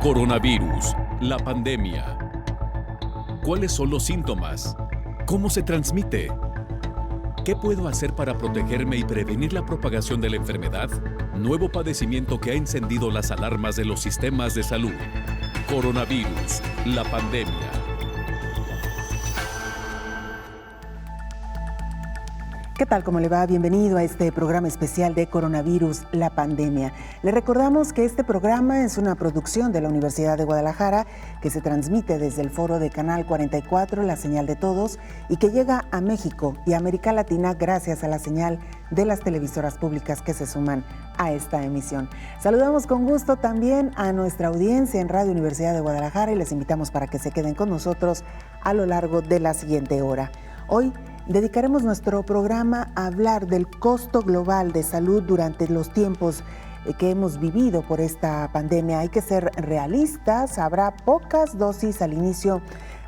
Coronavirus, la pandemia. ¿Cuáles son los síntomas? ¿Cómo se transmite? ¿Qué puedo hacer para protegerme y prevenir la propagación de la enfermedad? Nuevo padecimiento que ha encendido las alarmas de los sistemas de salud. Coronavirus, la pandemia. ¿Qué tal? ¿Cómo le va? Bienvenido a este programa especial de Coronavirus, la pandemia. Le recordamos que este programa es una producción de la Universidad de Guadalajara que se transmite desde el foro de Canal 44, la señal de todos, y que llega a México y América Latina gracias a la señal de las televisoras públicas que se suman a esta emisión. Saludamos con gusto también a nuestra audiencia en Radio Universidad de Guadalajara y les invitamos para que se queden con nosotros a lo largo de la siguiente hora. Hoy dedicaremos nuestro programa a hablar del costo global de salud durante los tiempos que hemos vivido por esta pandemia. Hay que ser realistas, habrá pocas dosis al inicio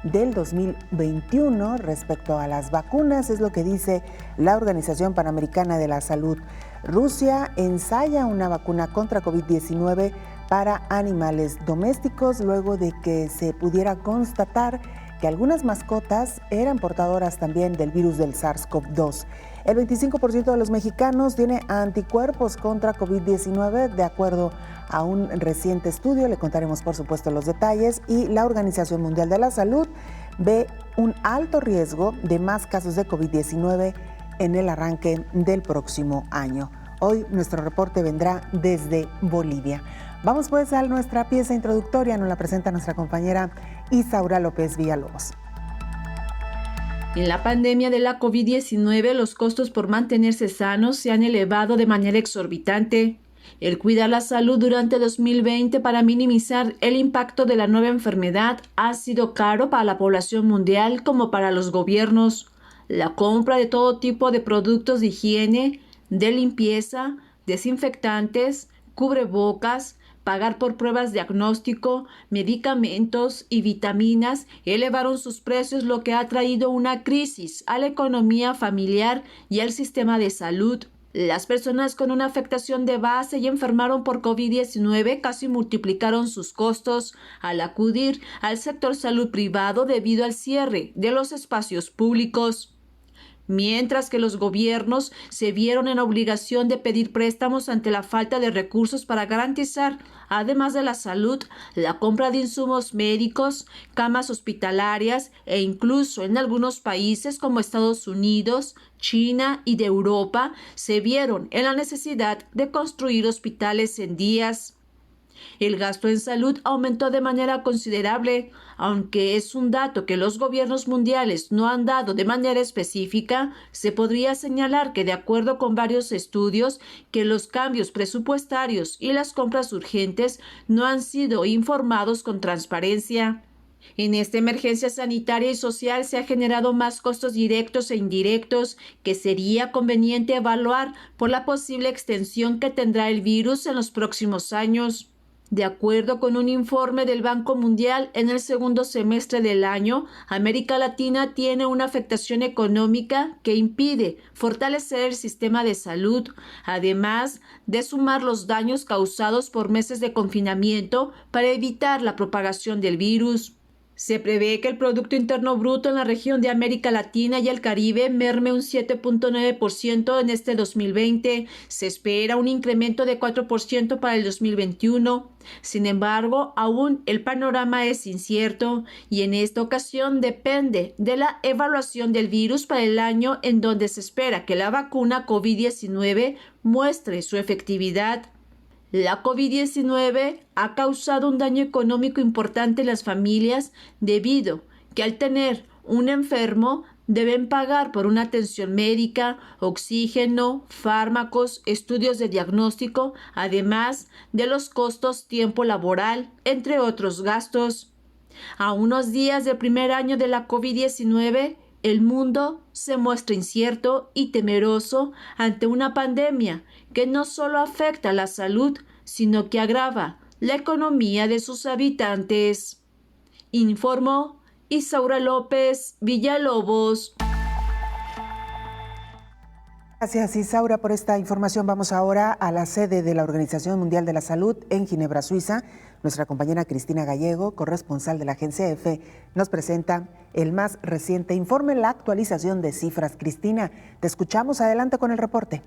del 2021 respecto a las vacunas, es lo que dice la Organización Panamericana de la Salud. Rusia ensaya una vacuna contra COVID-19 para animales domésticos luego de que se pudiera constatar que algunas mascotas eran portadoras también del virus del SARS-CoV-2. El 25% de los mexicanos tiene anticuerpos contra COVID-19, de acuerdo a un reciente estudio. Le contaremos, por supuesto, los detalles. Y la Organización Mundial de la Salud ve un alto riesgo de más casos de COVID-19 en el arranque del próximo año. Hoy nuestro reporte vendrá desde Bolivia. Vamos pues a nuestra pieza introductoria, nos la presenta nuestra compañera Isaura López Villalobos. En la pandemia de la COVID-19, los costos por mantenerse sanos se han elevado de manera exorbitante. El cuidar la salud durante 2020 para minimizar el impacto de la nueva enfermedad ha sido caro para la población mundial como para los gobiernos. La compra de todo tipo de productos de higiene, de limpieza, desinfectantes, cubrebocas, pagar por pruebas de diagnóstico, medicamentos y vitaminas elevaron sus precios, lo que ha traído una crisis a la economía familiar y al sistema de salud. Las personas con una afectación de base y enfermaron por COVID-19 casi multiplicaron sus costos al acudir al sector salud privado debido al cierre de los espacios públicos. Mientras que los gobiernos se vieron en obligación de pedir préstamos ante la falta de recursos para garantizar, además de la salud, la compra de insumos médicos, camas hospitalarias e incluso en algunos países como Estados Unidos, China y de Europa se vieron en la necesidad de construir hospitales en días. El gasto en salud aumentó de manera considerable, aunque es un dato que los gobiernos mundiales no han dado de manera específica. Se podría señalar que, de acuerdo con varios estudios, que los cambios presupuestarios y las compras urgentes no han sido informados con transparencia. En esta emergencia sanitaria y social se ha generado más costos directos e indirectos que sería conveniente evaluar por la posible extensión que tendrá el virus en los próximos años. De acuerdo con un informe del Banco Mundial, en el segundo semestre del año, América Latina tiene una afectación económica que impide fortalecer el sistema de salud, además de sumar los daños causados por meses de confinamiento para evitar la propagación del virus. Se prevé que el Producto Interno Bruto en la región de América Latina y el Caribe merme un 7.9% en este 2020. Se espera un incremento de 4% para el 2021. Sin embargo, aún el panorama es incierto y en esta ocasión depende de la evaluación del virus para el año en donde se espera que la vacuna COVID-19 muestre su efectividad. La COVID-19 ha causado un daño económico importante en las familias debido que al tener un enfermo deben pagar por una atención médica, oxígeno, fármacos, estudios de diagnóstico, además de los costos tiempo laboral, entre otros gastos. A unos días del primer año de la COVID-19, el mundo se muestra incierto y temeroso ante una pandemia que no solo afecta la salud, sino que agrava la economía de sus habitantes. Informó Isaura López Villalobos. Gracias, Isaura, por esta información. Vamos ahora a la sede de la Organización Mundial de la Salud en Ginebra, Suiza. Nuestra compañera Cristina Gallego, corresponsal de la agencia EFE, nos presenta el más reciente informe, la actualización de cifras. Cristina, te escuchamos. Adelante con el reporte.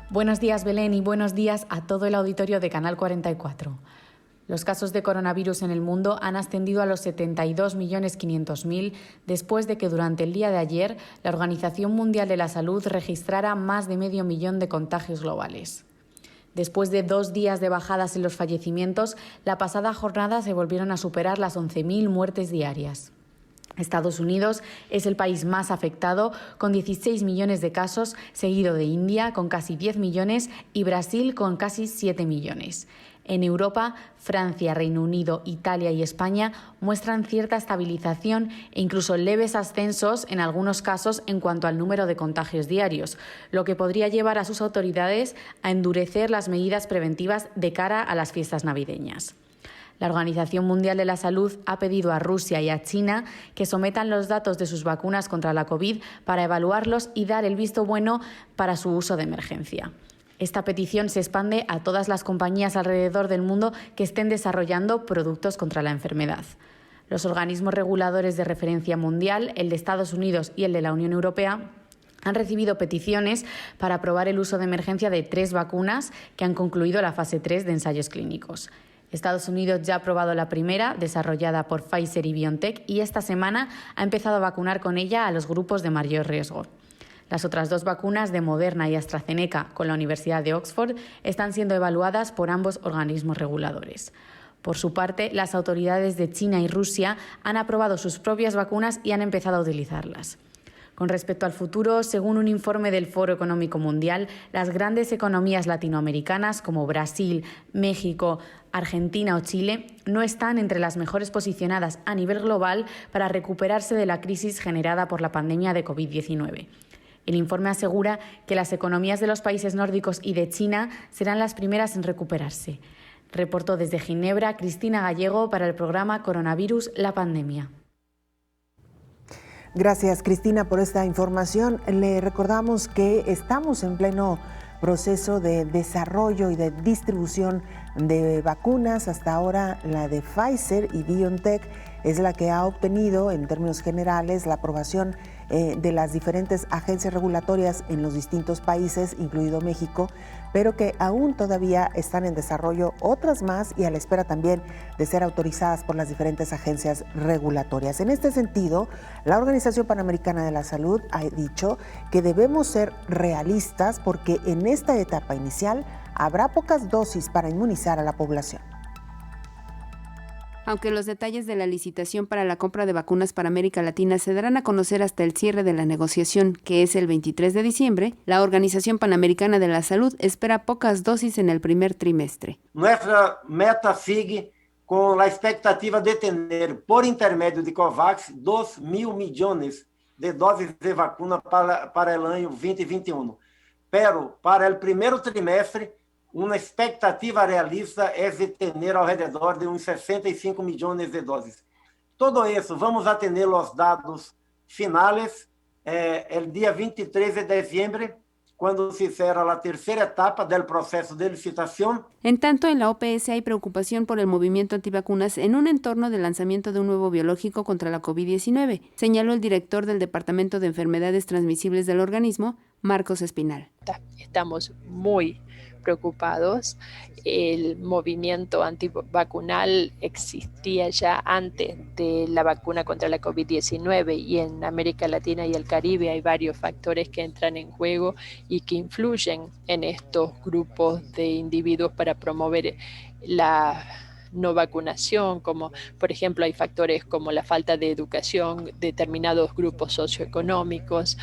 Buenos días, Belén, y buenos días a todo el auditorio de Canal 44. Los casos de coronavirus en el mundo han ascendido a los 72.500.000 después de que durante el día de ayer la Organización Mundial de la Salud registrara más de 500.000 de contagios globales. Después de 2 días de bajadas en los fallecimientos, la pasada jornada se volvieron a superar las 11.000 muertes diarias. Estados Unidos es el país más afectado, con 16 millones de casos, seguido de India, con casi 10 millones, y Brasil, con casi 7 millones. En Europa, Francia, Reino Unido, Italia y España muestran cierta estabilización e incluso leves ascensos en algunos casos en cuanto al número de contagios diarios, lo que podría llevar a sus autoridades a endurecer las medidas preventivas de cara a las fiestas navideñas. La Organización Mundial de la Salud ha pedido a Rusia y a China que sometan los datos de sus vacunas contra la COVID para evaluarlos y dar el visto bueno para su uso de emergencia. Esta petición se expande a todas las compañías alrededor del mundo que estén desarrollando productos contra la enfermedad. Los organismos reguladores de referencia mundial, el de Estados Unidos y el de la Unión Europea, han recibido peticiones para aprobar el uso de emergencia de 3 vacunas que han concluido la fase 3 de ensayos clínicos. Estados Unidos ya ha aprobado la primera, desarrollada por Pfizer y BioNTech, y esta semana ha empezado a vacunar con ella a los grupos de mayor riesgo. Las otras 2 vacunas de Moderna y AstraZeneca con la Universidad de Oxford están siendo evaluadas por ambos organismos reguladores. Por su parte, las autoridades de China y Rusia han aprobado sus propias vacunas y han empezado a utilizarlas. Con respecto al futuro, según un informe del Foro Económico Mundial, las grandes economías latinoamericanas como Brasil, México, Argentina o Chile no están entre las mejores posicionadas a nivel global para recuperarse de la crisis generada por la pandemia de COVID-19. El informe asegura que las economías de los países nórdicos y de China serán las primeras en recuperarse. Reportó desde Ginebra Cristina Gallego para el programa Coronavirus, la pandemia. Gracias, Cristina, por esta información. Le recordamos que estamos en pleno proceso de desarrollo y de distribución de vacunas. Hasta ahora la de Pfizer y BioNTech es la que ha obtenido en términos generales la aprobación de las diferentes agencias regulatorias en los distintos países, incluido México, pero que aún todavía están en desarrollo otras más y a la espera también de ser autorizadas por las diferentes agencias regulatorias. En este sentido, la Organización Panamericana de la Salud ha dicho que debemos ser realistas porque en esta etapa inicial habrá pocas dosis para inmunizar a la población. Aunque los detalles de la licitación para la compra de vacunas para América Latina se darán a conocer hasta el cierre de la negociación, que es el 23 de diciembre, la Organización Panamericana de la Salud espera pocas dosis en el primer trimestre. Nuestra meta sigue con la expectativa de tener por intermedio de COVAX 2.000 millones de dosis de vacuna para el año 2021. Pero para el primer trimestre, una expectativa realista es de tener alrededor de uns 65 millones de dosis. Todo eso vamos a tener los datos finales el día 23 de diciembre, cuando se cierra la tercera etapa del proceso de licitación. En tanto, en la OPS hay preocupación por el movimiento antivacunas en un entorno de lanzamiento de un nuevo biológico contra la COVID-19, señaló el director del Departamento de Enfermedades Transmisibles del organismo, Marcos Espinal. Estamos muy preocupados. El movimiento antivacunal existía ya antes de la vacuna contra la COVID-19 y en América Latina y el Caribe hay varios factores que entran en juego y que influyen en estos grupos de individuos para promover la no vacunación, como por ejemplo hay factores como la falta de educación, determinados grupos socioeconómicos.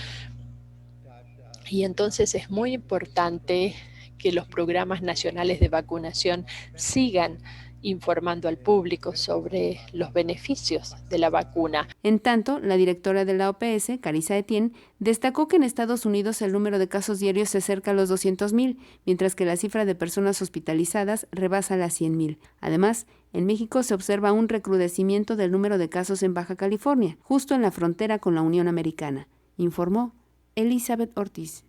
Y entonces es muy importante que los programas nacionales de vacunación sigan informando al público sobre los beneficios de la vacuna. En tanto, la directora de la OPS, Carissa Etienne, destacó que en Estados Unidos el número de casos diarios se acerca a los 200,000, mientras que la cifra de personas hospitalizadas rebasa las 100,000. Además, en México se observa un recrudecimiento del número de casos en Baja California, justo en la frontera con la Unión Americana, informó Elizabeth Ortiz.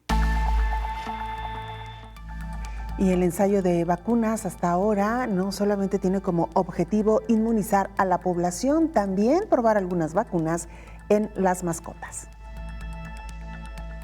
Y el ensayo de vacunas hasta ahora no solamente tiene como objetivo inmunizar a la población, también probar algunas vacunas en las mascotas.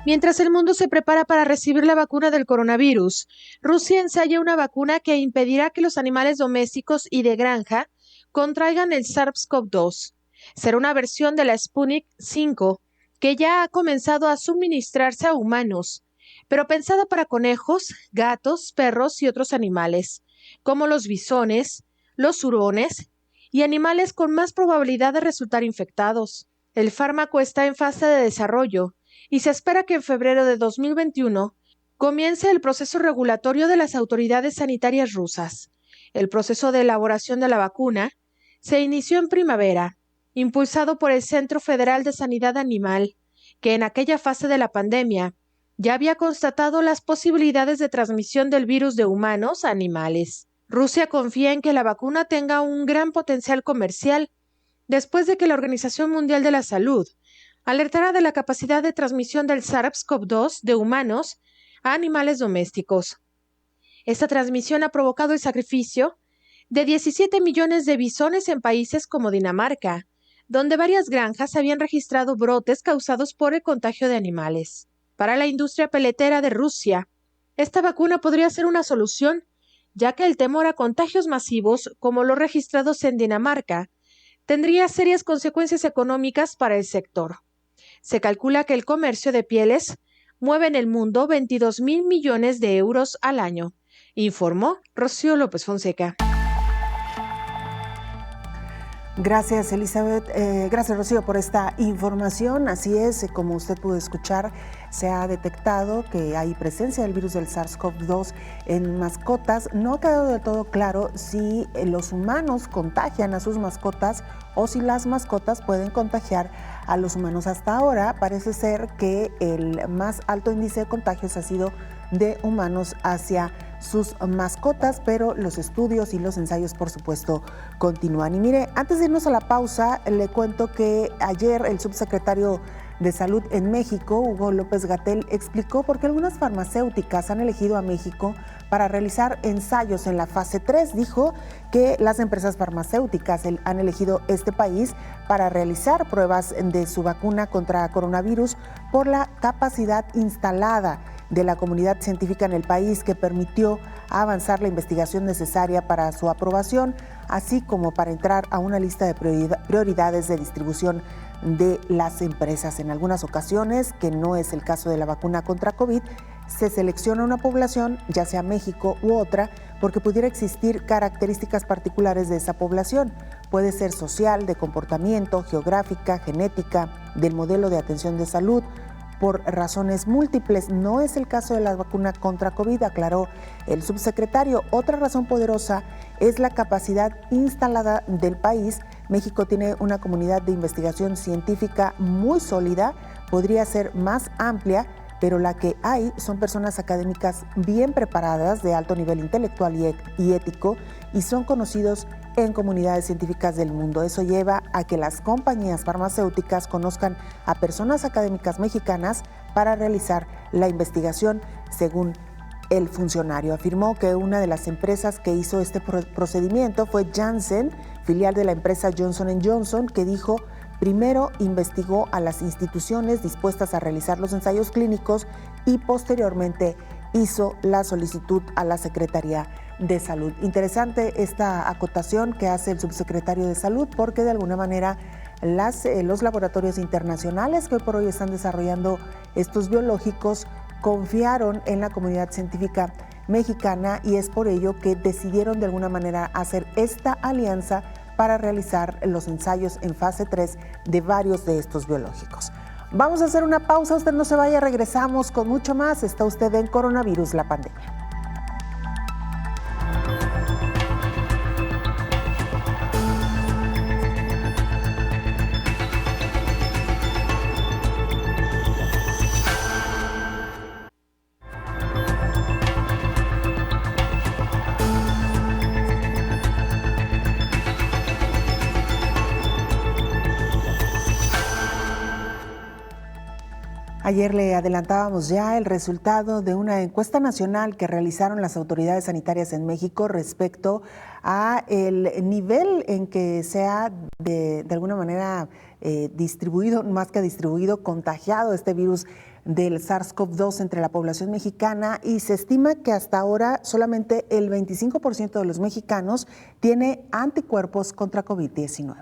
Mientras el mundo se prepara para recibir la vacuna del coronavirus, Rusia ensaya una vacuna que impedirá que los animales domésticos y de granja contraigan el SARS-CoV-2. Será una versión de la Sputnik V que ya ha comenzado a suministrarse a humanos, pero pensada para conejos, gatos, perros y otros animales, como los bisones, los hurones y animales con más probabilidad de resultar infectados. El fármaco está en fase de desarrollo y se espera que en febrero de 2021 comience el proceso regulatorio de las autoridades sanitarias rusas. El proceso de elaboración de la vacuna se inició en primavera, impulsado por el Centro Federal de Sanidad Animal, que en aquella fase de la pandemia ya había constatado las posibilidades de transmisión del virus de humanos a animales. Rusia confía en que la vacuna tenga un gran potencial comercial después de que la Organización Mundial de la Salud alertara de la capacidad de transmisión del SARS-CoV-2 de humanos a animales domésticos. Esta transmisión ha provocado el sacrificio de 17 millones de bisones en países como Dinamarca, donde varias granjas habían registrado brotes causados por el contagio de animales. Para la industria peletera de Rusia, esta vacuna podría ser una solución, ya que el temor a contagios masivos, como los registrados en Dinamarca, tendría serias consecuencias económicas para el sector. Se calcula que el comercio de pieles mueve en el mundo 22,000 millones de euros al año, informó Rocío López Fonseca. Gracias, Elizabeth. Gracias, Rocío, por esta información. Así es, como usted pudo escuchar, se ha detectado que hay presencia del virus del SARS-CoV-2 en mascotas. No ha quedado del todo claro si los humanos contagian a sus mascotas o si las mascotas pueden contagiar a los humanos. Hasta ahora parece ser que el más alto índice de contagios ha sido de humanos hacia sus mascotas, pero los estudios y los ensayos, por supuesto, continúan. Y mire, antes de irnos a la pausa, le cuento que ayer el subsecretario de Salud en México, Hugo López-Gatell, explicó por qué algunas farmacéuticas han elegido a México para realizar ensayos en la fase 3. Dijo que las empresas farmacéuticas han elegido este país para realizar pruebas de su vacuna contra coronavirus por la capacidad instalada de la comunidad científica en el país, que permitió avanzar la investigación necesaria para su aprobación, así como para entrar a una lista de prioridades de distribución de las empresas. En algunas ocasiones, que no es el caso de la vacuna contra COVID, se selecciona una población, ya sea México u otra, porque pudiera existir características particulares de esa población. Puede ser social, de comportamiento, geográfica, genética, del modelo de atención de salud, por razones múltiples. No es el caso de la vacuna contra COVID, aclaró el subsecretario. Otra razón poderosa es la capacidad instalada del país. México tiene una comunidad de investigación científica muy sólida, podría ser más amplia, pero la que hay son personas académicas bien preparadas, de alto nivel intelectual y ético, y son conocidos en comunidades científicas del mundo. Eso lleva a que las compañías farmacéuticas conozcan a personas académicas mexicanas para realizar la investigación, según el funcionario. Afirmó que una de las empresas que hizo este procedimiento fue Janssen, filial de la empresa Johnson & Johnson, que dijo: primero investigó a las instituciones dispuestas a realizar los ensayos clínicos y posteriormente hizo la solicitud a la Secretaría de Salud. Interesante esta acotación que hace el subsecretario de Salud, porque de alguna manera los laboratorios internacionales que hoy por hoy están desarrollando estos biológicos confiaron en la comunidad científica mexicana, y es por ello que decidieron de alguna manera hacer esta alianza para realizar los ensayos en fase 3 de varios de estos biológicos. Vamos a hacer una pausa, usted no se vaya, regresamos con mucho más. Está usted en Coronavirus, la pandemia. Ayer le adelantábamos ya el resultado de una encuesta nacional que realizaron las autoridades sanitarias en México respecto a el nivel en que se ha de alguna manera distribuido, más que distribuido, contagiado este virus del SARS-CoV-2 entre la población mexicana, y se estima que hasta ahora solamente el 25% de los mexicanos tiene anticuerpos contra COVID-19.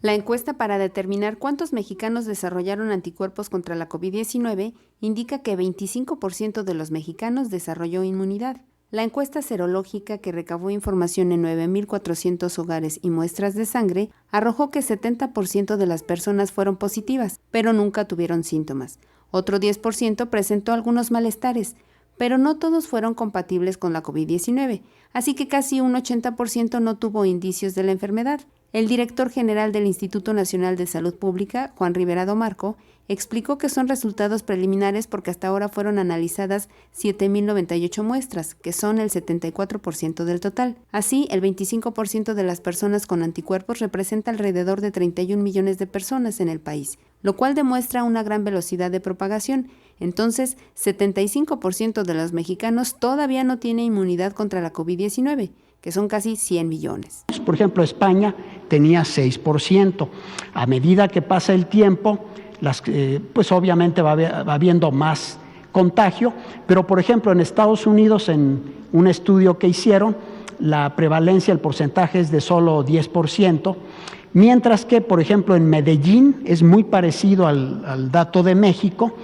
La encuesta para determinar cuántos mexicanos desarrollaron anticuerpos contra la COVID-19 indica que 25% de los mexicanos desarrolló inmunidad. La encuesta serológica, que recabó información en 9,400 hogares y muestras de sangre, arrojó que 70% de las personas fueron positivas, pero nunca tuvieron síntomas. Otro 10% presentó algunos malestares, pero no todos fueron compatibles con la COVID-19, así que casi un 80% no tuvo indicios de la enfermedad. El director general del Instituto Nacional de Salud Pública, Juan Rivera Domarco, explicó que son resultados preliminares porque hasta ahora fueron analizadas 7,098 muestras, que son el 74% del total. Así, el 25% de las personas con anticuerpos representa alrededor de 31 millones de personas en el país, lo cual demuestra una gran velocidad de propagación. Entonces, 75% de los mexicanos todavía no tiene inmunidad contra la COVID-19, que son casi 100 millones. Por ejemplo, España tenía 6%. A medida que pasa el tiempo, pues obviamente va habiendo más contagio, pero por ejemplo en Estados Unidos, en un estudio que hicieron, la prevalencia, el porcentaje es de solo 10%, mientras que por ejemplo en Medellín es muy parecido al dato de México,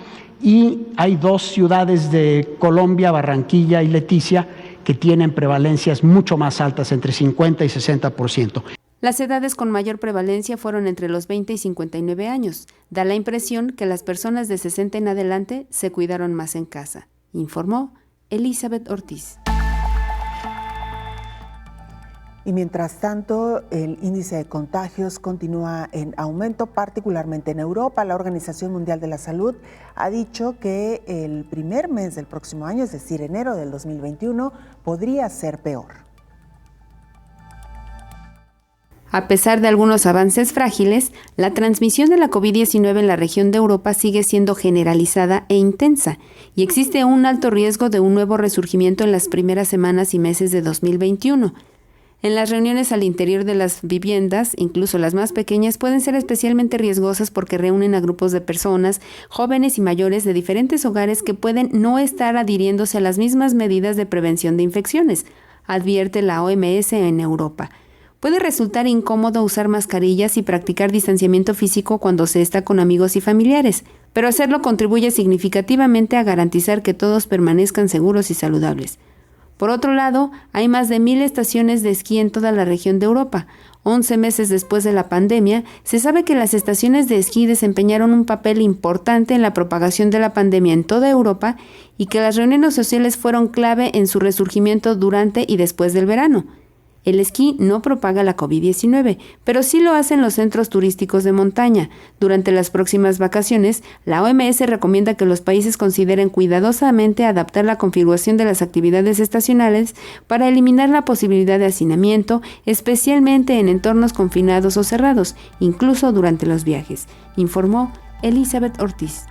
y hay 2 ciudades de Colombia, Barranquilla y Leticia, que tienen prevalencias mucho más altas, entre 50 y 60%. Las edades con mayor prevalencia fueron entre los 20 y 59 años. Da la impresión que las personas de 60 en adelante se cuidaron más en casa, informó Elizabeth Ortiz. Y mientras tanto, el índice de contagios continúa en aumento, particularmente en Europa. La Organización Mundial de la Salud ha dicho que el primer mes del próximo año, es decir, enero del 2021, podría ser peor. A pesar de algunos avances frágiles, la transmisión de la COVID-19 en la región de Europa sigue siendo generalizada e intensa, y existe un alto riesgo de un nuevo resurgimiento en las primeras semanas y meses de 2021. En las reuniones al interior de las viviendas, incluso las más pequeñas, pueden ser especialmente riesgosas porque reúnen a grupos de personas, jóvenes y mayores de diferentes hogares que pueden no estar adhiriéndose a las mismas medidas de prevención de infecciones, advierte la OMS en Europa. Puede resultar incómodo usar mascarillas y practicar distanciamiento físico cuando se está con amigos y familiares, pero hacerlo contribuye significativamente a garantizar que todos permanezcan seguros y saludables. Por otro lado, hay más de 1,000 estaciones de esquí en toda la región de Europa. 11 meses después de la pandemia, se sabe que las estaciones de esquí desempeñaron un papel importante en la propagación de la pandemia en toda Europa y que las reuniones sociales fueron clave en su resurgimiento durante y después del verano. El esquí no propaga la COVID-19, pero sí lo hacen los centros turísticos de montaña. Durante las próximas vacaciones, la OMS recomienda que los países consideren cuidadosamente adaptar la configuración de las actividades estacionales para eliminar la posibilidad de hacinamiento, especialmente en entornos confinados o cerrados, incluso durante los viajes, informó Elizabeth Ortiz.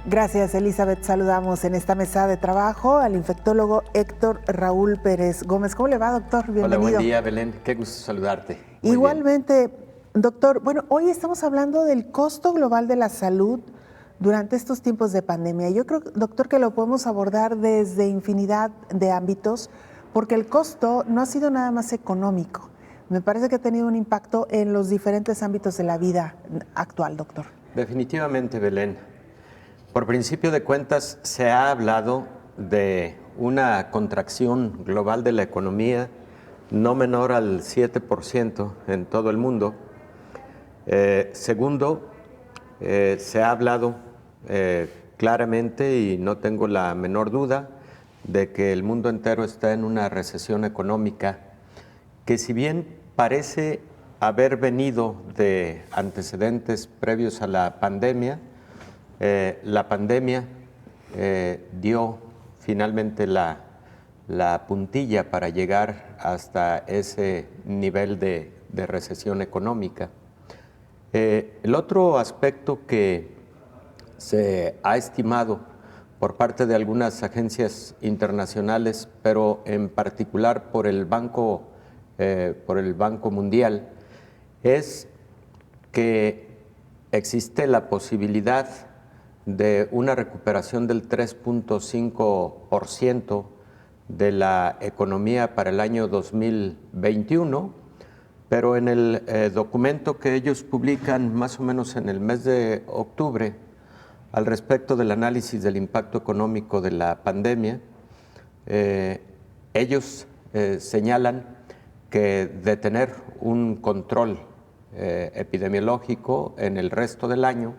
Gracias, Elizabeth. Saludamos en esta mesa de trabajo al infectólogo Héctor Raúl Pérez Gómez. ¿Cómo le va, doctor? Bienvenido. Hola, buen día, Belén. Qué gusto saludarte. Muy Igualmente, bien. Doctor. Bueno, hoy estamos hablando del costo global de la salud durante estos tiempos de pandemia. Yo creo, doctor, que lo podemos abordar desde infinidad de ámbitos, porque el costo no ha sido nada más económico. Me parece que ha tenido un impacto en los diferentes ámbitos de la vida actual, doctor. Definitivamente, Belén. Por principio de cuentas, se ha hablado de una contracción global de la economía no menor al 7% en todo el mundo. Segundo, se ha hablado claramente, y no tengo la menor duda, de que el mundo entero está en una recesión económica que, si bien parece haber venido de antecedentes previos a la pandemia dio finalmente la puntilla para llegar hasta ese nivel de recesión económica. El otro aspecto que se ha estimado por parte de algunas agencias internacionales, pero en particular por el Banco Mundial, es que existe la posibilidad de una recuperación del 3.5% de la economía para el año 2021, pero en el documento que ellos publican más o menos en el mes de octubre al respecto del análisis del impacto económico de la pandemia, ellos señalan que de tener un control epidemiológico en el resto del año,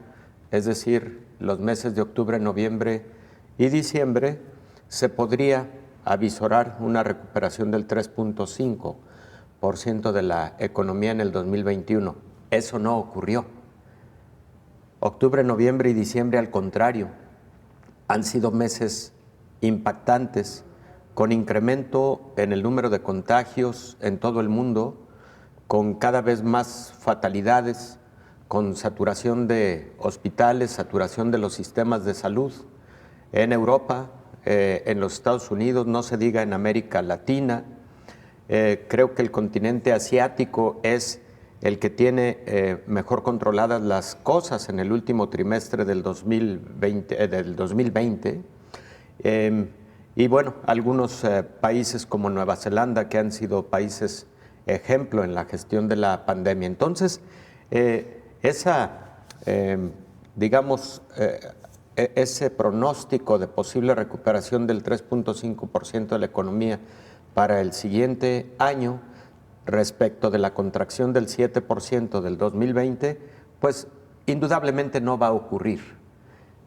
es decir, los meses de octubre, noviembre y diciembre, se podría avisorar una recuperación del 3.5% de la economía en el 2021. Eso no ocurrió. Octubre, noviembre y diciembre, al contrario, han sido meses impactantes, con incremento en el número de contagios en todo el mundo, con cada vez más fatalidades, con saturación de hospitales, saturación de los sistemas de salud en Europa, en los Estados Unidos, no se diga en América Latina. Creo que el continente asiático es el que tiene mejor controladas las cosas en el último trimestre del 2020. Y bueno, algunos países como Nueva Zelanda, que han sido países ejemplo en la gestión de la pandemia. Entonces, ese pronóstico de posible recuperación del 3.5% de la economía para el siguiente año respecto de la contracción del 7% del 2020, pues indudablemente no va a ocurrir.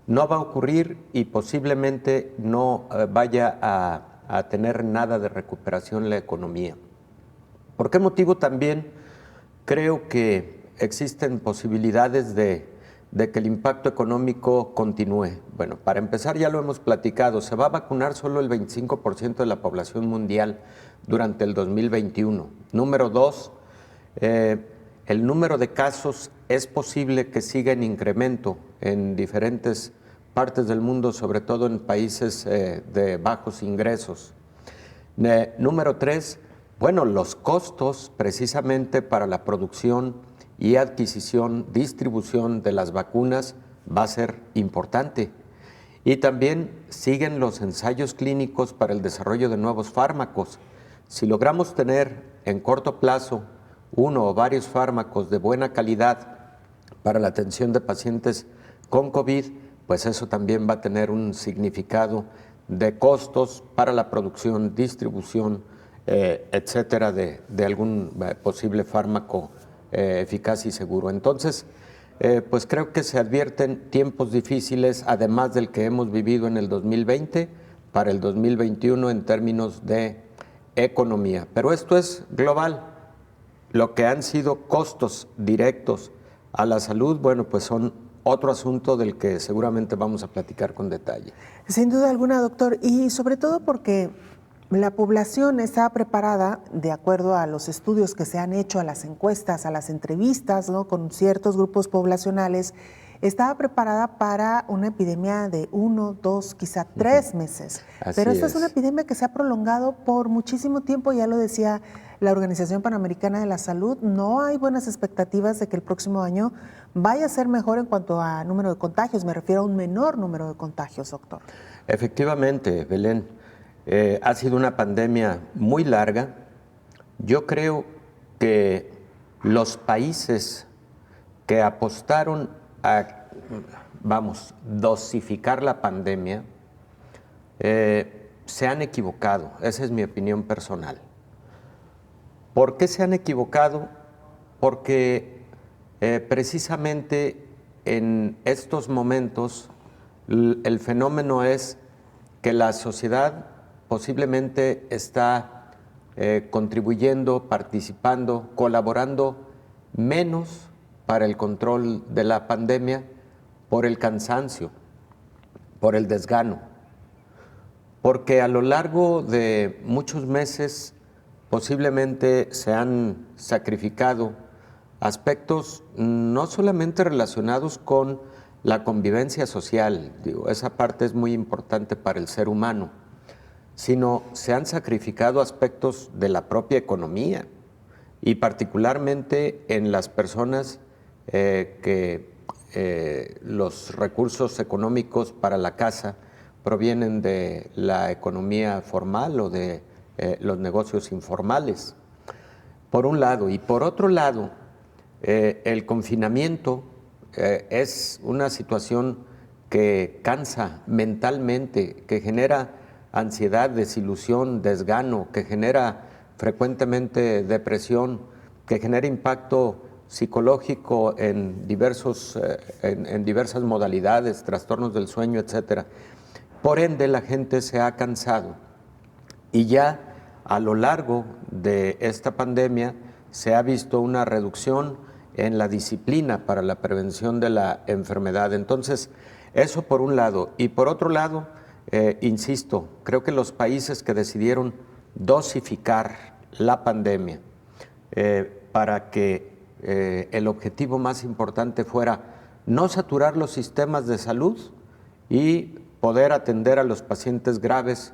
No va a ocurrir y posiblemente no vaya a tener nada de recuperación la economía. ¿Por qué motivo también creo que existen posibilidades de que el impacto económico continúe? Bueno, para empezar, ya lo hemos platicado, se va a vacunar solo el 25% de la población mundial durante el 2021. Número dos, el número de casos es posible que siga en incremento en diferentes partes del mundo, sobre todo en países de bajos ingresos. Número tres, bueno, los costos precisamente para la producción y adquisición, distribución de las vacunas va a ser importante. Y también siguen los ensayos clínicos para el desarrollo de nuevos fármacos. Si logramos tener en corto plazo uno o varios fármacos de buena calidad para la atención de pacientes con COVID, pues eso también va a tener un significado de costos para la producción, distribución, etcétera, de algún posible fármaco eficaz y seguro. Entonces, pues creo que se advierten tiempos difíciles, además del que hemos vivido en el 2020, para el 2021 en términos de economía. Pero esto es global. Lo que han sido costos directos a la salud, bueno, pues son otro asunto del que seguramente vamos a platicar con detalle. Sin duda alguna, doctor, y sobre todo porque la población está preparada, de acuerdo a los estudios que se han hecho, a las encuestas, a las entrevistas, ¿no?, con ciertos grupos poblacionales, estaba preparada para una epidemia de 1, 2, quizá 3 meses. Pero esta es una epidemia que se ha prolongado por muchísimo tiempo, ya lo decía la Organización Panamericana de la Salud, no hay buenas expectativas de que el próximo año vaya a ser mejor en cuanto a número de contagios, me refiero a un menor número de contagios, doctor. Efectivamente, Belén. Ha sido una pandemia muy larga. Yo creo que los países que apostaron a, dosificar la pandemia, se han equivocado. Esa es mi opinión personal. ¿Por qué se han equivocado? Porque precisamente en estos momentos el fenómeno es que la sociedad posiblemente está contribuyendo, participando, colaborando menos para el control de la pandemia por el cansancio, por el desgano, porque a lo largo de muchos meses posiblemente se han sacrificado aspectos no solamente relacionados con la convivencia social, digo, esa parte es muy importante para el ser humano, sino se han sacrificado aspectos de la propia economía y particularmente en las personas que los recursos económicos para la casa provienen de la economía formal o de los negocios informales, por un lado. Y por otro lado, el confinamiento es una situación que cansa mentalmente, que genera ansiedad, desilusión, desgano, que genera frecuentemente depresión, que genera impacto psicológico en diversas modalidades, trastornos del sueño, etcétera. Por ende, la gente se ha cansado y ya a lo largo de esta pandemia se ha visto una reducción en la disciplina para la prevención de la enfermedad. Entonces, eso por un lado. Y por otro lado, insisto, creo que los países que decidieron dosificar la pandemia para que el objetivo más importante fuera no saturar los sistemas de salud y poder atender a los pacientes graves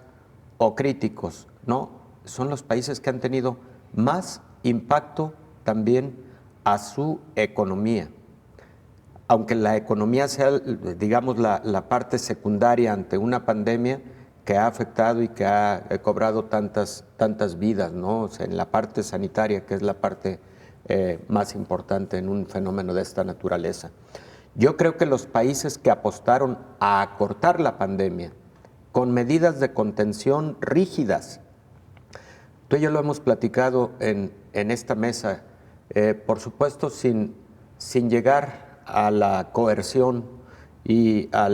o críticos, ¿no? Son los países que han tenido más impacto también a su economía. Aunque la economía sea, digamos, la parte secundaria ante una pandemia que ha afectado y que ha cobrado tantas vidas, ¿no? O sea, en la parte sanitaria, que es la parte más importante en un fenómeno de esta naturaleza. Yo creo que los países que apostaron a acortar la pandemia con medidas de contención rígidas, tú y yo lo hemos platicado en esta mesa, por supuesto sin llegar a la coerción y a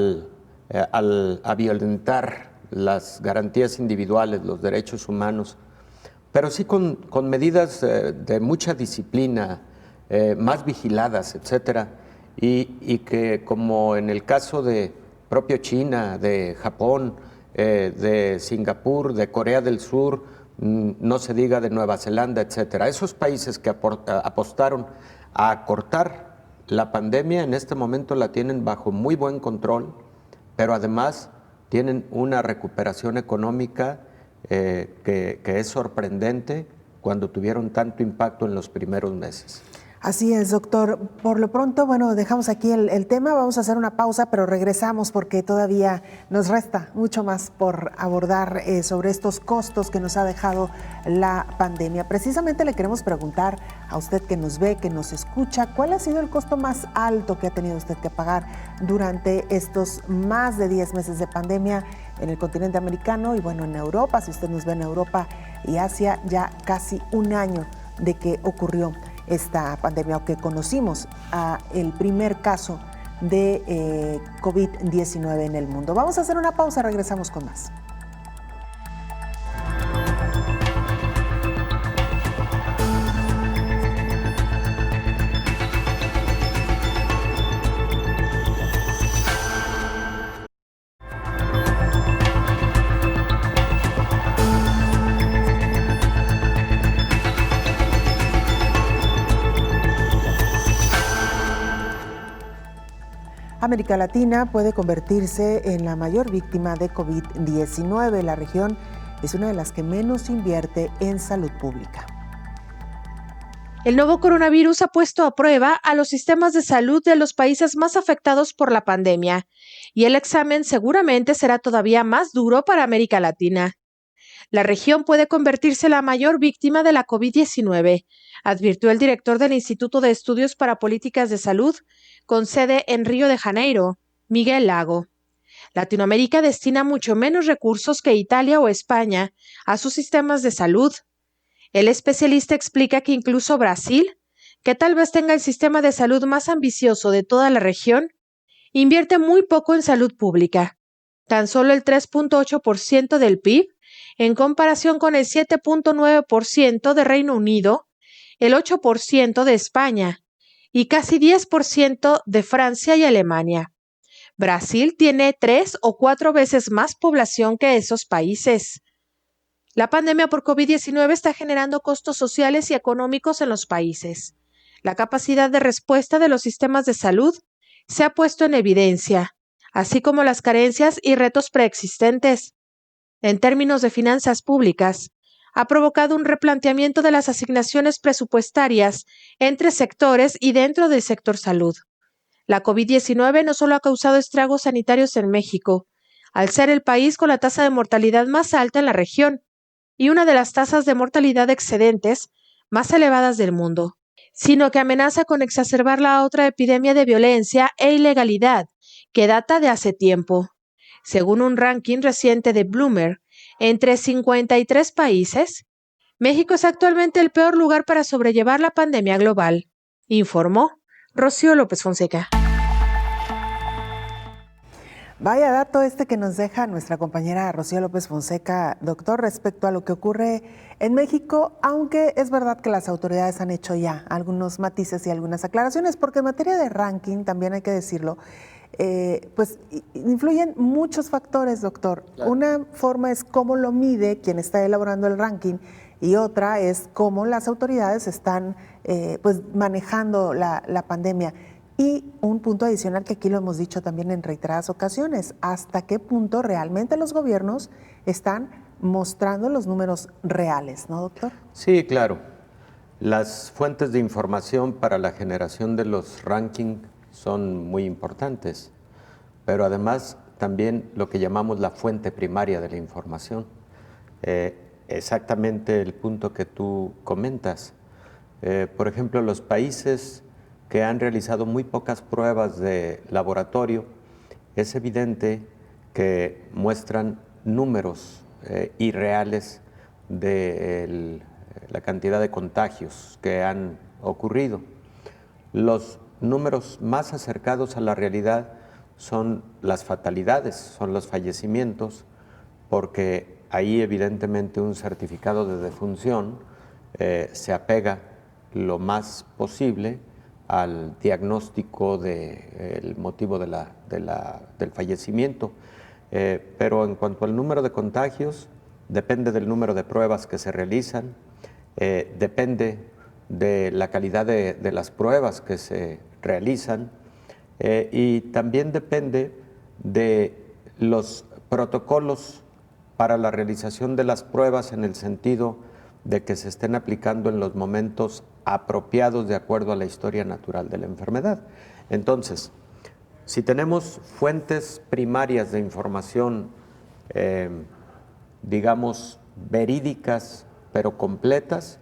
violentar las garantías individuales, los derechos humanos, pero sí con medidas de mucha disciplina, más vigiladas, etcétera, y que, como en el caso de propio China, de Japón, de Singapur, de Corea del Sur, no se diga de Nueva Zelanda, etcétera. Esos países que apostaron a acortar la pandemia en este momento la tienen bajo muy buen control, pero además tienen una recuperación económica que es sorprendente cuando tuvieron tanto impacto en los primeros meses. Así es, doctor. Por lo pronto, bueno, dejamos aquí el tema, vamos a hacer una pausa, pero regresamos porque todavía nos resta mucho más por abordar sobre estos costos que nos ha dejado la pandemia. Precisamente le queremos preguntar a usted que nos ve, que nos escucha, ¿cuál ha sido el costo más alto que ha tenido usted que pagar durante estos más de 10 meses de pandemia en el continente americano y, bueno, en Europa? Si usted nos ve en Europa y Asia, ya casi un año de que ocurrió esta pandemia, o que conocimos el primer caso de COVID-19 en el mundo. Vamos a hacer una pausa, regresamos con más. América Latina puede convertirse en la mayor víctima de COVID-19. La región es una de las que menos invierte en salud pública. El nuevo coronavirus ha puesto a prueba a los sistemas de salud de los países más afectados por la pandemia, y el examen seguramente será todavía más duro para América Latina. La región puede convertirse en la mayor víctima de la COVID-19, advirtió el director del Instituto de Estudios para Políticas de Salud, con sede en Río de Janeiro, Miguel Lago. Latinoamérica destina mucho menos recursos que Italia o España a sus sistemas de salud. El especialista explica que incluso Brasil, que tal vez tenga el sistema de salud más ambicioso de toda la región, invierte muy poco en salud pública, tan solo el 3.8% del PIB, en comparación con el 7.9% de Reino Unido, el 8% de España y casi 10% de Francia y Alemania. Brasil tiene 3 o 4 veces más población que esos países. La pandemia por COVID-19 está generando costos sociales y económicos en los países. La capacidad de respuesta de los sistemas de salud se ha puesto en evidencia, así como las carencias y retos preexistentes. En términos de finanzas públicas, ha provocado un replanteamiento de las asignaciones presupuestarias entre sectores y dentro del sector salud. La COVID-19 no solo ha causado estragos sanitarios en México, al ser el país con la tasa de mortalidad más alta en la región y una de las tasas de mortalidad excedentes más elevadas del mundo, sino que amenaza con exacerbar la otra epidemia de violencia e ilegalidad que data de hace tiempo. Según un ranking reciente de Bloomberg, entre 53 países, México es actualmente el peor lugar para sobrellevar la pandemia global, informó Rocío López Fonseca. Vaya dato este que nos deja nuestra compañera Rocío López Fonseca, doctor, respecto a lo que ocurre en México, aunque es verdad que las autoridades han hecho ya algunos matices y algunas aclaraciones, porque en materia de ranking, también hay que decirlo, pues influyen muchos factores, doctor. Claro. Una forma es cómo lo mide quien está elaborando el ranking y otra es cómo las autoridades están pues manejando la pandemia. Y un punto adicional que aquí lo hemos dicho también en reiteradas ocasiones, hasta qué punto realmente los gobiernos están mostrando los números reales, ¿no, doctor? Sí, claro. Las fuentes de información para la generación de los rankings son muy importantes, pero además también lo que llamamos la fuente primaria de la información. Exactamente el punto que tú comentas. Por ejemplo, los países que han realizado muy pocas pruebas de laboratorio, es evidente que muestran números irreales de la cantidad de contagios que han ocurrido. Los números más acercados a la realidad son las fatalidades, son los fallecimientos, porque ahí evidentemente un certificado de defunción se apega lo más posible al diagnóstico del motivo del fallecimiento. Pero en cuanto al número de contagios, depende del número de pruebas que se realizan, depende de la calidad de las pruebas que se realizan y también depende de los protocolos para la realización de las pruebas en el sentido de que se estén aplicando en los momentos apropiados de acuerdo a la historia natural de la enfermedad. Entonces, si tenemos fuentes primarias de información, digamos, verídicas, pero completas,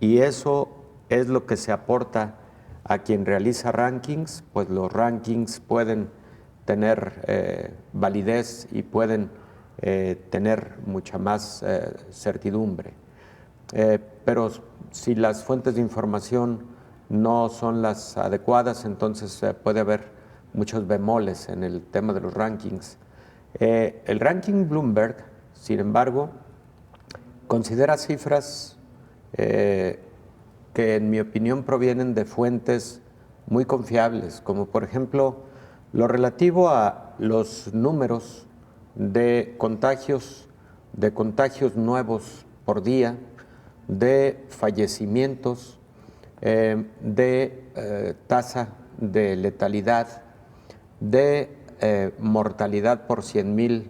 y eso es lo que se aporta a quien realiza rankings, pues los rankings pueden tener validez y pueden tener mucha más certidumbre. Pero si las fuentes de información no son las adecuadas, entonces puede haber muchos bemoles en el tema de los rankings. El ranking Bloomberg, sin embargo, considera cifras que en mi opinión provienen de fuentes muy confiables, como por ejemplo lo relativo a los números de contagios nuevos por día, de fallecimientos, de tasa de letalidad, de mortalidad por 100,000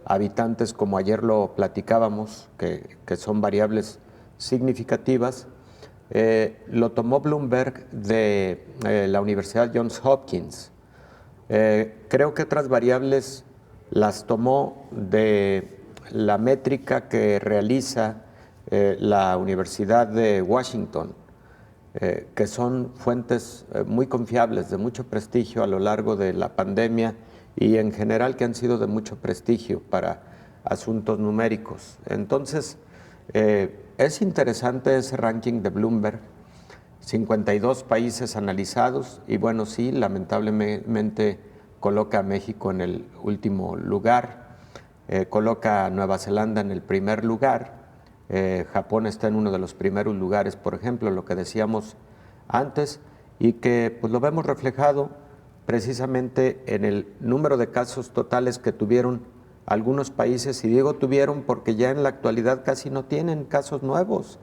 habitantes, como ayer lo platicábamos, que son variables significativas. Lo tomó Bloomberg de la Universidad Johns Hopkins. Creo que otras variables las tomó de la métrica que realiza la Universidad de Washington, que son fuentes muy confiables, de mucho prestigio a lo largo de la pandemia y en general que han sido de mucho prestigio para asuntos numéricos. Entonces, es interesante ese ranking de Bloomberg, 52 países analizados y bueno, sí, lamentablemente coloca a México en el último lugar, coloca a Nueva Zelanda en el primer lugar, Japón está en uno de los primeros lugares, por ejemplo, lo que decíamos antes, y que pues lo vemos reflejado precisamente en el número de casos totales que tuvieron algunos países, y digo tuvieron porque ya en la actualidad casi no tienen casos nuevos,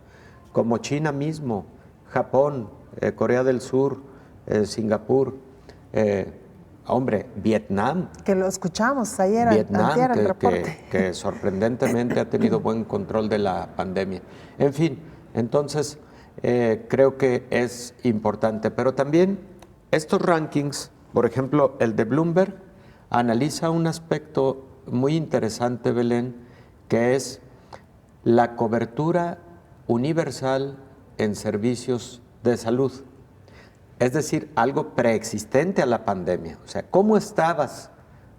como China mismo, Japón, Corea del Sur, Singapur, Vietnam. Que lo escuchamos ayer, Vietnam, antier, el reporte. que sorprendentemente ha tenido buen control de la pandemia. En fin, entonces creo que es importante. Pero también estos rankings, por ejemplo, el de Bloomberg, analiza un aspecto muy interesante, Belén, que es la cobertura universal en servicios de salud. Es decir, algo preexistente a la pandemia. O sea, ¿cómo estabas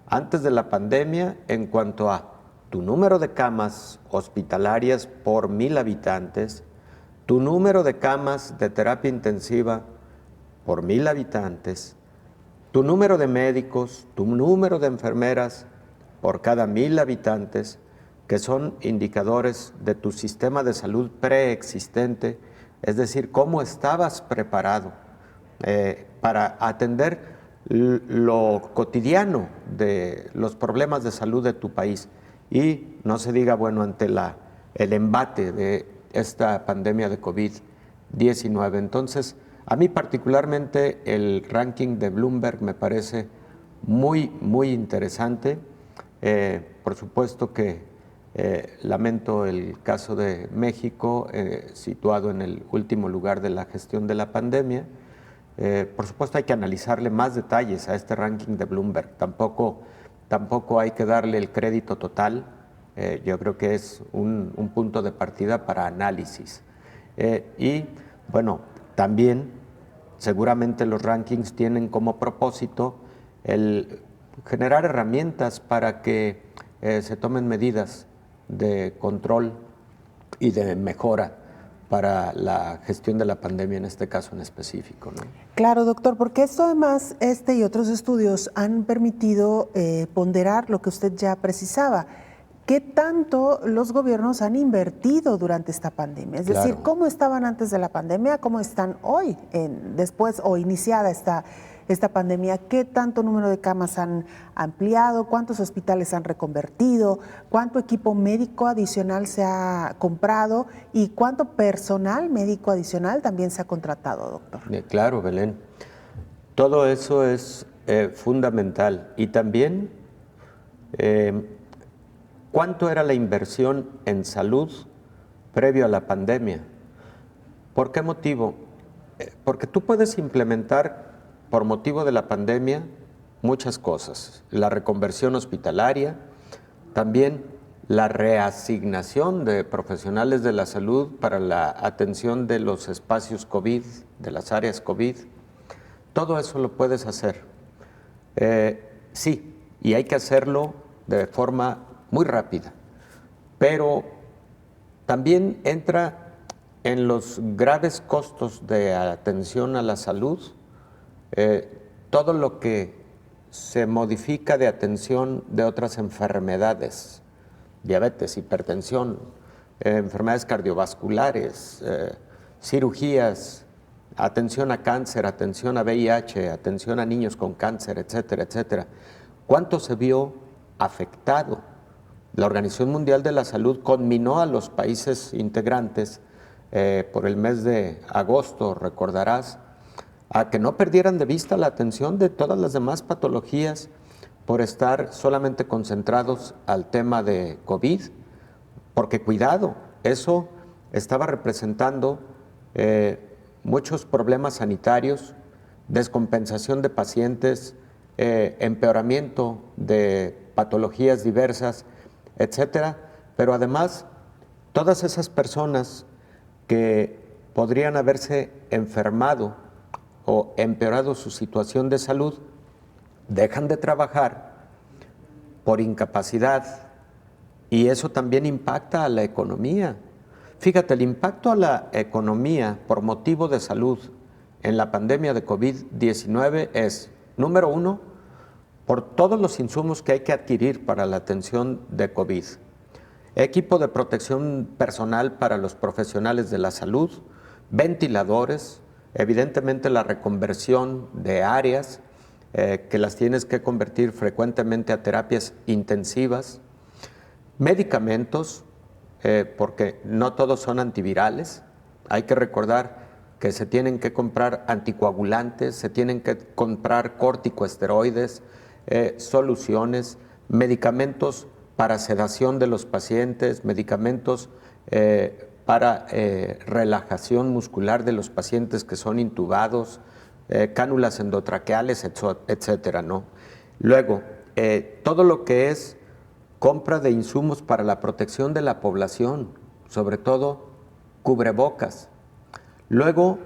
antes de la pandemia en cuanto a tu número de camas hospitalarias por 1,000 habitantes, tu número de camas de terapia intensiva por 1,000 habitantes, tu número de médicos, tu número de enfermeras por cada 1,000 habitantes, que son indicadores de tu sistema de salud preexistente? Es decir, ¿cómo estabas preparado para atender lo cotidiano de los problemas de salud de tu país? Y no se diga, ante el embate de esta pandemia de COVID-19. Entonces, a mí particularmente el ranking de Bloomberg me parece muy, muy interesante. Por supuesto que lamento el caso de México, situado en el último lugar de la gestión de la pandemia. Por supuesto hay que analizarle más detalles a este ranking de Bloomberg. Tampoco hay que darle el crédito total. Yo creo que es un punto de partida para análisis. También seguramente los rankings tienen como propósito el generar herramientas para que se tomen medidas de control y de mejora para la gestión de la pandemia, en este caso en específico, ¿no? Claro, doctor, porque esto además, y otros estudios han permitido ponderar lo que usted ya precisaba. ¿Qué tanto los gobiernos han invertido durante esta pandemia? Es decir, ¿cómo estaban antes de la pandemia? ¿Cómo están hoy, después o iniciada esta pandemia? ¿Qué tanto número de camas han ampliado? ¿Cuántos hospitales han reconvertido? ¿Cuánto equipo médico adicional se ha comprado? ¿Y cuánto personal médico adicional también se ha contratado, doctor? Claro, Belén. Todo eso es fundamental. Y también, ¿cuánto era la inversión en salud previo a la pandemia? ¿Por qué motivo? Porque tú puedes implementar, por motivo de la pandemia, muchas cosas. La reconversión hospitalaria, también la reasignación de profesionales de la salud para la atención de los espacios COVID, de las áreas COVID. Todo eso lo puedes hacer. Sí, y hay que hacerlo de forma muy rápida. Pero también entra en los graves costos de atención a la salud todo lo que se modifica de atención de otras enfermedades, diabetes, hipertensión, enfermedades cardiovasculares, cirugías, atención a cáncer, atención a VIH, atención a niños con cáncer, etcétera, etcétera. ¿Cuánto se vio afectado? La Organización Mundial de la Salud conminó a los países integrantes por el mes de agosto, recordarás, a que no perdieran de vista la atención de todas las demás patologías por estar solamente concentrados al tema de COVID, porque cuidado, eso estaba representando muchos problemas sanitarios, descompensación de pacientes, empeoramiento de patologías diversas, etcétera, pero además todas esas personas que podrían haberse enfermado o empeorado su situación de salud, dejan de trabajar por incapacidad y eso también impacta a la economía. Fíjate, el impacto a la economía por motivo de salud en la pandemia de COVID-19 es, número uno, por todos los insumos que hay que adquirir para la atención de COVID. Equipo de protección personal para los profesionales de la salud, ventiladores, evidentemente la reconversión de áreas que las tienes que convertir frecuentemente a terapias intensivas, medicamentos, porque no todos son antivirales. Hay que recordar que se tienen que comprar anticoagulantes, se tienen que comprar corticosteroides, soluciones, medicamentos para sedación de los pacientes, medicamentos para relajación muscular de los pacientes que son intubados, cánulas endotraqueales, etcétera, ¿no? Luego, todo lo que es compra de insumos para la protección de la población, sobre todo cubrebocas. Luego,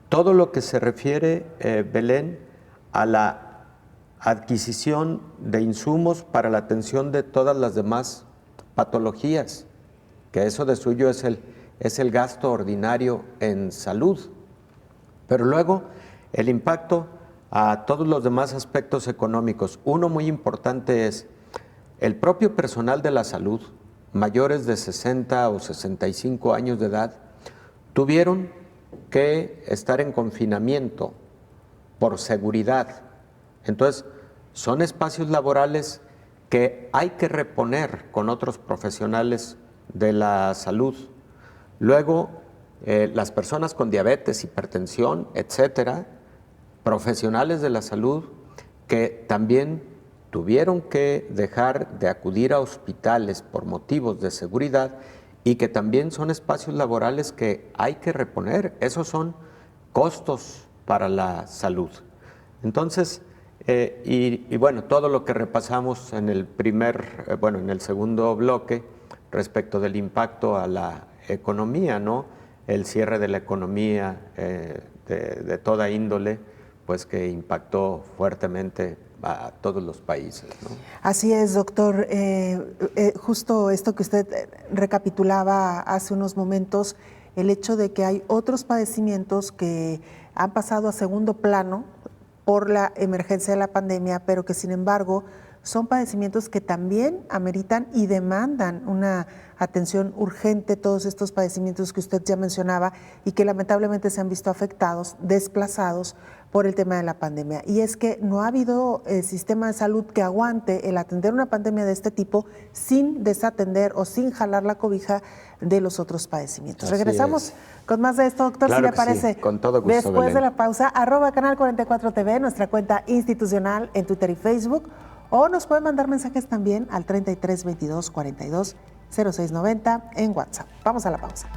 todo lo que se refiere, Belén, a la adquisición de insumos para la atención de todas las demás patologías, que eso de suyo es el gasto ordinario en salud. Pero luego, el impacto a todos los demás aspectos económicos. Uno muy importante es el propio personal de la salud, mayores de 60 o 65 años de edad, tuvieron que estar en confinamiento por seguridad. Entonces, son espacios laborales que hay que reponer con otros profesionales de la salud. Luego, las personas con diabetes, hipertensión, etcétera, profesionales de la salud que también tuvieron que dejar de acudir a hospitales por motivos de seguridad y que también son espacios laborales que hay que reponer. Esos son costos para la salud. Entonces, bueno, todo lo que repasamos en el en el segundo bloque respecto del impacto a la economía, ¿no? El cierre de la economía de toda índole, pues que impactó fuertemente a todos los países, ¿no? Así es, doctor. Justo esto que usted recapitulaba hace unos momentos, el hecho de que hay otros padecimientos que han pasado a segundo plano por la emergencia de la pandemia, pero que sin embargo son padecimientos que también ameritan y demandan una atención urgente, todos estos padecimientos que usted ya mencionaba y que lamentablemente se han visto afectados, desplazados por el tema de la pandemia. Y es que no ha habido sistema de salud que aguante el atender una pandemia de este tipo sin desatender o sin jalar la cobija de los otros padecimientos. Así Regresamos es. Con más de esto, doctor, Claro si le que parece. sí, con todo gusto, Después Belén. de la pausa, @Canal 44 TV, nuestra cuenta institucional en Twitter y Facebook, o nos pueden mandar mensajes también al 33 22 42 06 90 en WhatsApp. Vamos a la pausa.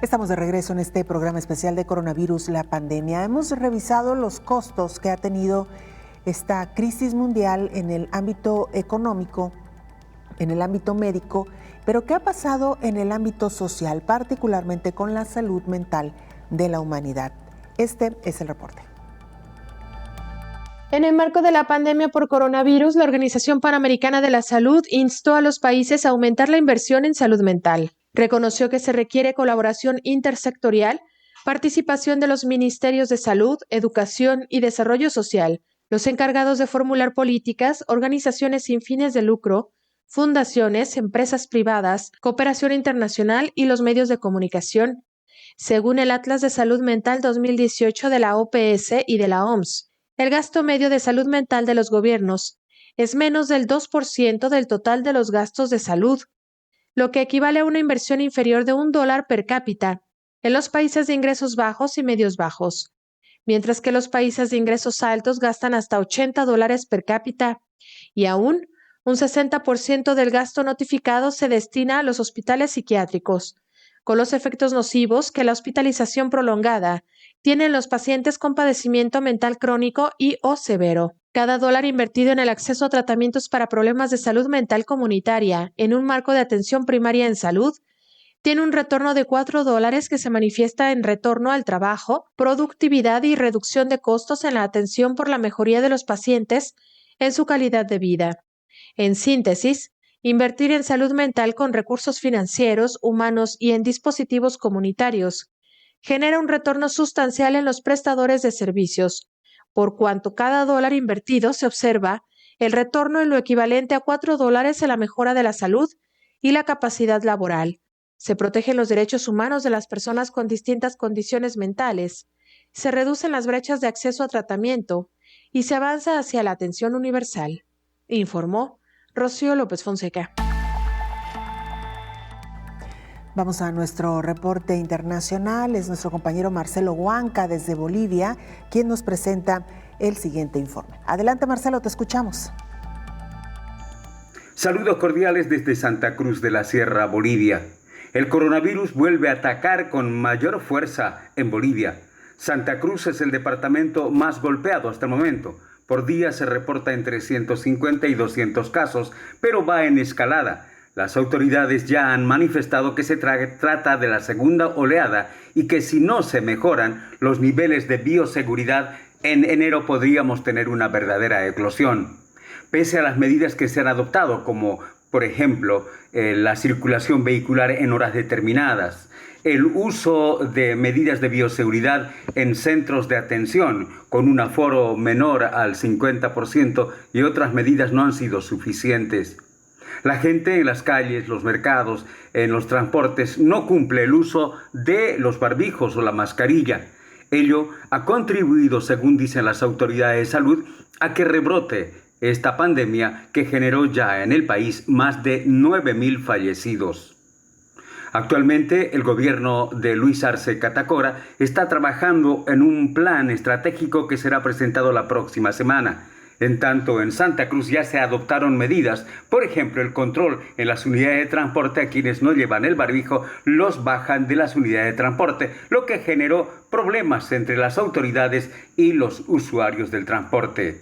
Estamos de regreso en este programa especial de coronavirus, la pandemia. Hemos revisado los costos que ha tenido esta crisis mundial en el ámbito económico, en el ámbito médico, pero ¿qué ha pasado en el ámbito social, particularmente con la salud mental de la humanidad? Este es el reporte. En el marco de la pandemia por coronavirus, la Organización Panamericana de la Salud instó a los países a aumentar la inversión en salud mental. Reconoció que se requiere colaboración intersectorial, participación de los ministerios de salud, educación y desarrollo social, los encargados de formular políticas, organizaciones sin fines de lucro, fundaciones, empresas privadas, cooperación internacional y los medios de comunicación. Según el Atlas de Salud Mental 2018 de la OPS y de la OMS, el gasto medio de salud mental de los gobiernos es menos del 2% del total de los gastos de salud, lo que equivale a una inversión inferior de $1 per cápita en los países de ingresos bajos y medios bajos, mientras que los países de ingresos altos gastan hasta $80 per cápita, y aún un 60% del gasto notificado se destina a los hospitales psiquiátricos, con los efectos nocivos que la hospitalización prolongada tiene en los pacientes con padecimiento mental crónico y o severo. Cada dólar invertido en el acceso a tratamientos para problemas de salud mental comunitaria en un marco de atención primaria en salud tiene un retorno de $4 que se manifiesta en retorno al trabajo, productividad y reducción de costos en la atención por la mejoría de los pacientes en su calidad de vida. En síntesis, invertir en salud mental con recursos financieros, humanos y en dispositivos comunitarios genera un retorno sustancial en los prestadores de servicios, por cuanto cada dólar invertido se observa el retorno en lo equivalente a $4 en la mejora de la salud y la capacidad laboral. Se protegen los derechos humanos de las personas con distintas condiciones mentales, se reducen las brechas de acceso a tratamiento y se avanza hacia la atención universal, informó Rocío López Fonseca. Vamos a nuestro reporte internacional. Es nuestro compañero Marcelo Huanca desde Bolivia quien nos presenta el siguiente informe. Adelante, Marcelo, te escuchamos. Saludos cordiales desde Santa Cruz de la Sierra, Bolivia. El coronavirus vuelve a atacar con mayor fuerza en Bolivia. Santa Cruz es el departamento más golpeado hasta el momento. Por día se reporta entre 150 y 200 casos, pero va en escalada. Las autoridades ya han manifestado que se trata de la segunda oleada y que si no se mejoran los niveles de bioseguridad, en enero podríamos tener una verdadera eclosión. Pese a las medidas que se han adoptado, como por ejemplo la circulación vehicular en horas determinadas, el uso de medidas de bioseguridad en centros de atención con un aforo menor al 50% y otras medidas no han sido suficientes. La gente en las calles, los mercados, en los transportes no cumple el uso de los barbijos o la mascarilla. Ello ha contribuido, según dicen las autoridades de salud, a que rebrote esta pandemia que generó ya en el país más de 9.000 fallecidos. Actualmente, el gobierno de Luis Arce Catacora está trabajando en un plan estratégico que será presentado la próxima semana. En tanto, en Santa Cruz ya se adoptaron medidas, por ejemplo, el control en las unidades de transporte a quienes no llevan el barbijo, los bajan de las unidades de transporte, lo que generó problemas entre las autoridades y los usuarios del transporte.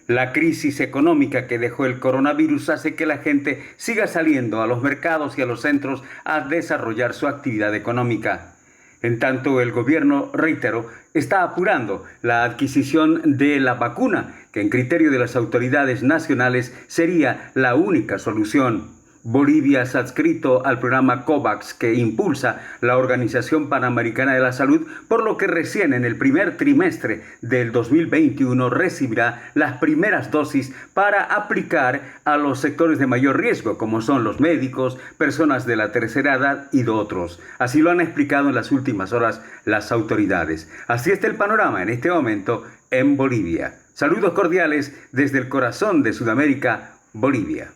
La crisis económica que dejó el coronavirus hace que la gente siga saliendo a los mercados y a los centros a desarrollar su actividad económica. En tanto, el gobierno, reitero, está apurando la adquisición de la vacuna, que en criterio de las autoridades nacionales sería la única solución. Bolivia se ha adscrito al programa COVAX que impulsa la Organización Panamericana de la Salud, por lo que recién en el primer trimestre del 2021 recibirá las primeras dosis para aplicar a los sectores de mayor riesgo, como son los médicos, personas de la tercera edad y de otros. Así lo han explicado en las últimas horas las autoridades. Así está el panorama en este momento en Bolivia. Saludos cordiales desde el corazón de Sudamérica, Bolivia.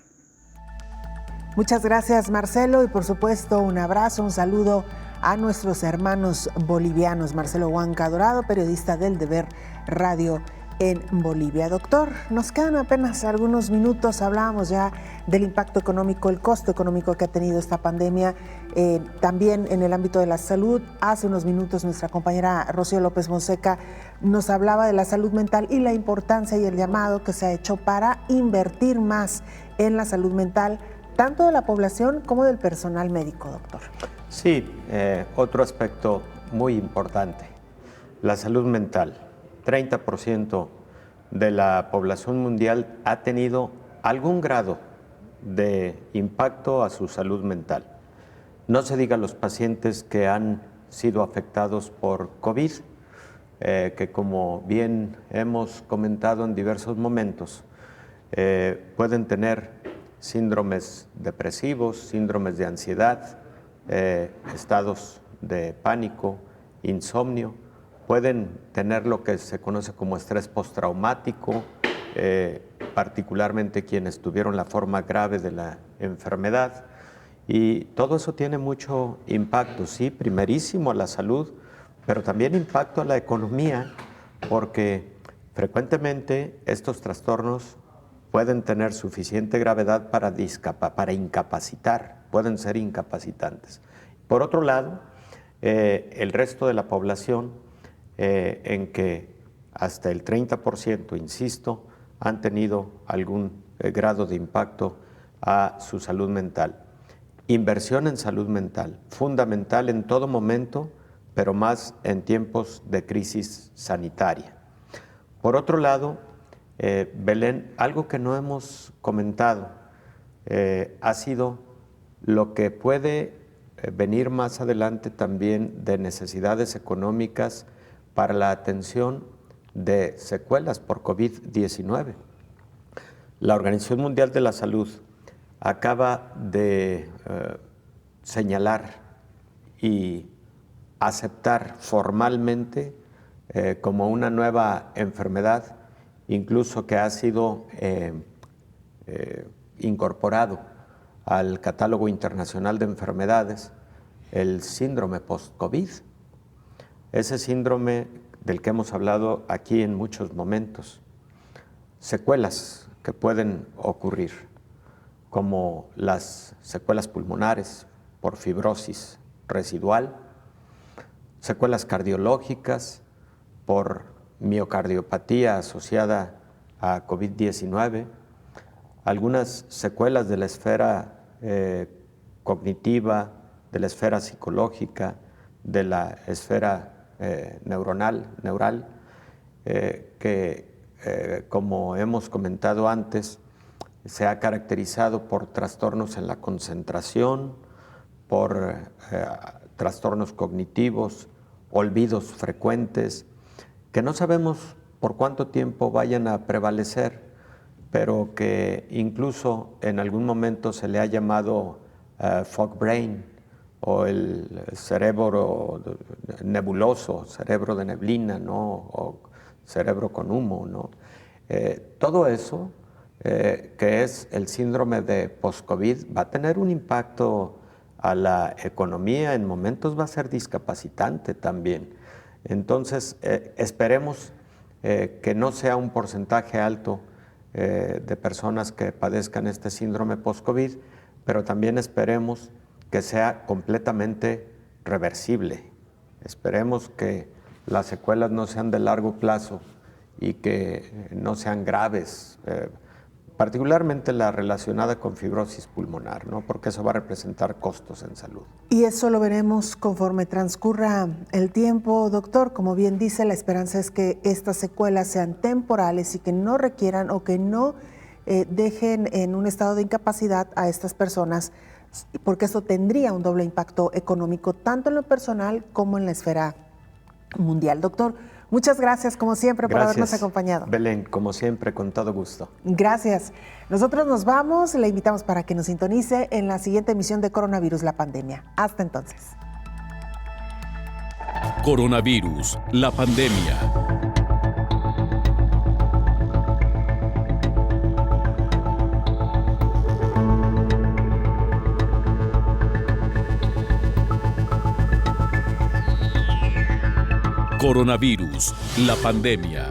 Muchas gracias, Marcelo, y por supuesto un abrazo, un saludo a nuestros hermanos bolivianos. Marcelo Huanca Dorado, periodista del Deber Radio en Bolivia. Doctor, nos quedan apenas algunos minutos. Hablábamos ya del impacto económico, el costo económico que ha tenido esta pandemia, también en el ámbito de la salud. Hace unos minutos nuestra compañera Rocío López Fonseca nos hablaba de la salud mental y la importancia y el llamado que se ha hecho para invertir más en la salud mental, tanto de la población como del personal médico, doctor. Sí, otro aspecto muy importante, la salud mental. 30% de la población mundial ha tenido algún grado de impacto a su salud mental. No se diga los pacientes que han sido afectados por COVID, que como bien hemos comentado en diversos momentos, pueden tener síndromes depresivos, síndromes de ansiedad, estados de pánico, insomnio, pueden tener lo que se conoce como estrés postraumático, particularmente quienes tuvieron la forma grave de la enfermedad, y todo eso tiene mucho impacto, sí, primerísimo a la salud, pero también impacto a la economía, porque frecuentemente estos trastornos pueden tener suficiente gravedad para incapacitar, pueden ser incapacitantes. Por otro lado, el resto de la población, en que hasta el 30%, insisto, han tenido algún grado de impacto a su salud mental. Inversión en salud mental, fundamental en todo momento, pero más en tiempos de crisis sanitaria. Por otro lado, Belén, algo que no hemos comentado ha sido lo que puede venir más adelante también de necesidades económicas para la atención de secuelas por COVID-19. La Organización Mundial de la Salud acaba de señalar y aceptar formalmente como una nueva enfermedad, incluso que ha sido incorporado al catálogo internacional de enfermedades, el síndrome post-COVID. Ese síndrome del que hemos hablado aquí en muchos momentos. Secuelas que pueden ocurrir, como las secuelas pulmonares por fibrosis residual, secuelas cardiológicas por miocardiopatía asociada a COVID-19, algunas secuelas de la esfera cognitiva, de la esfera psicológica, de la esfera neural, que como hemos comentado antes, se ha caracterizado por trastornos en la concentración, por trastornos cognitivos, olvidos frecuentes, que no sabemos por cuánto tiempo vayan a prevalecer, pero que incluso en algún momento se le ha llamado fog brain, o el cerebro nebuloso, cerebro de neblina, ¿no? O cerebro con humo, ¿no? Todo eso, que es el síndrome de post-COVID, va a tener un impacto a la economía, en momentos va a ser discapacitante también. Entonces, esperemos que no sea un porcentaje alto de personas que padezcan este síndrome post-COVID, pero también esperemos que sea completamente reversible. Esperemos que las secuelas no sean de largo plazo y que no sean graves, particularmente la relacionada con fibrosis pulmonar, ¿no? Porque eso va a representar costos en salud. Y eso lo veremos conforme transcurra el tiempo, doctor. Como bien dice, la esperanza es que estas secuelas sean temporales y que no requieran o que no dejen en un estado de incapacidad a estas personas, porque eso tendría un doble impacto económico, tanto en lo personal como en la esfera mundial. Doctor, muchas gracias, como siempre, por habernos acompañado. Belén, como siempre, con todo gusto. Gracias. Nosotros nos vamos, le invitamos para que nos sintonice en la siguiente emisión de Coronavirus, la pandemia. Hasta entonces. Coronavirus, la pandemia. Coronavirus, la pandemia.